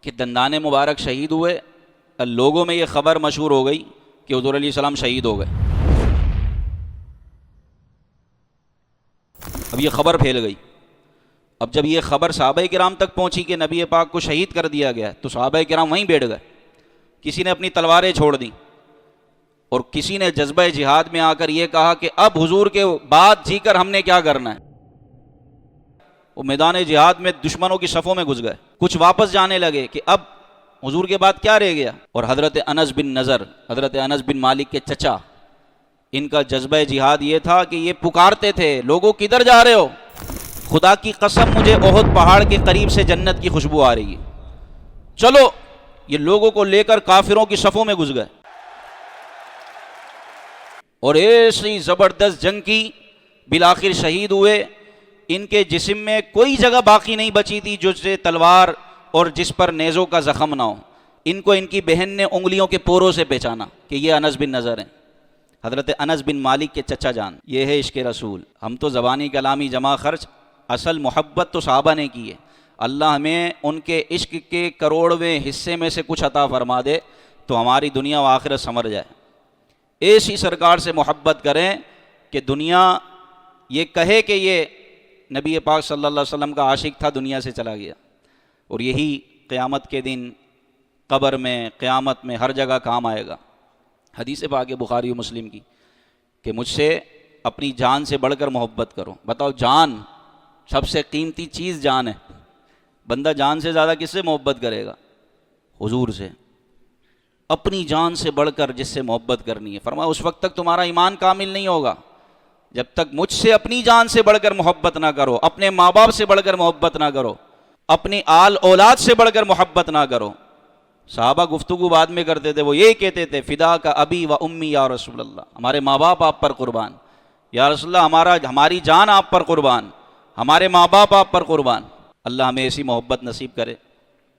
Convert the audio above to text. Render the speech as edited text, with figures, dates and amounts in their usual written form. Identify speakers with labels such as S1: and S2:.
S1: کہ دندان مبارک شہید ہوئے، لوگوں میں یہ خبر مشہور ہو گئی کہ حضور علیہ السلام شہید ہو گئے. اب یہ خبر پھیل گئی. اب جب یہ خبر صحابہ کرام تک پہنچی کہ نبی پاک کو شہید کر دیا گیا، تو صحابہ کرام وہیں بیٹھ گئے. کسی نے اپنی تلواریں چھوڑ دیں اور کسی نے جذبہ جہاد میں آ کر یہ کہا کہ اب حضور کے بعد جی کر ہم نے کیا کرنا ہے. وہ میدان جہاد میں دشمنوں کی صفوں میں گھس گئے. کچھ واپس جانے لگے کہ اب حضور کے بعد کیا رہ گیا. اور حضرت انس بن نضر، حضرت انس بن مالک کے چچا، ان کا جذبہ جہاد یہ تھا کہ یہ پکارتے تھے لوگوں کدھر جا رہے ہو؟ خدا کی قسم مجھے احد پہاڑ کے قریب سے جنت کی خوشبو آ رہی ہے، چلو. یہ لوگوں کو لے کر کافروں کی صفوں میں گھس گئے اور ایسی زبردست جنگ کی، بالآخر شہید ہوئے. ان کے جسم میں کوئی جگہ باقی نہیں بچی تھی جو سے تلوار اور جس پر نیزوں کا زخم نہ ہو. ان کو ان کی بہن نے انگلیوں کے پوروں سے پہچانا کہ یہ انس بن نضر ہیں، حضرت انس بن مالک کے چچا جان. یہ ہے عشق رسول. ہم تو زبانی کلامی جمع خرچ، اصل محبت تو صحابہ نے کی ہے. اللہ ہمیں ان کے عشق کے کروڑویں حصے میں سے کچھ عطا فرما دے تو ہماری دنیا و آخرت سنور جائے. ایسی سرکار سے محبت کریں کہ دنیا یہ کہے کہ یہ نبی پاک صلی اللہ علیہ وسلم کا عاشق تھا، دنیا سے چلا گیا. اور یہی قیامت کے دن قبر میں، قیامت میں ہر جگہ کام آئے گا. حدیث پاک ہے بخاری و مسلم کی کہ مجھ سے اپنی جان سے بڑھ کر محبت کرو. بتاؤ، جان سب سے قیمتی چیز جان ہے. بندہ جان سے زیادہ کس سے محبت کرے گا؟ حضور سے. اپنی جان سے بڑھ کر جس سے محبت کرنی ہے. فرمایا اس وقت تک تمہارا ایمان کامل نہیں ہوگا جب تک مجھ سے اپنی جان سے بڑھ کر محبت نہ کرو، اپنے ماں باپ سے بڑھ کر محبت نہ کرو، اپنی آل اولاد سے بڑھ کر محبت نہ کرو. صحابہ گفتگو بعد میں کرتے تھے، وہ یہ کہتے تھے فدا کا ابی و امی یا رسول اللہ، ہمارے ماں باپ آپ پر قربان. یا رسول اللہ ہماری جان آپ پر قربان، ہمارے ماں باپ آپ پر قربان. اللہ ہمیں ایسی محبت نصیب کرے.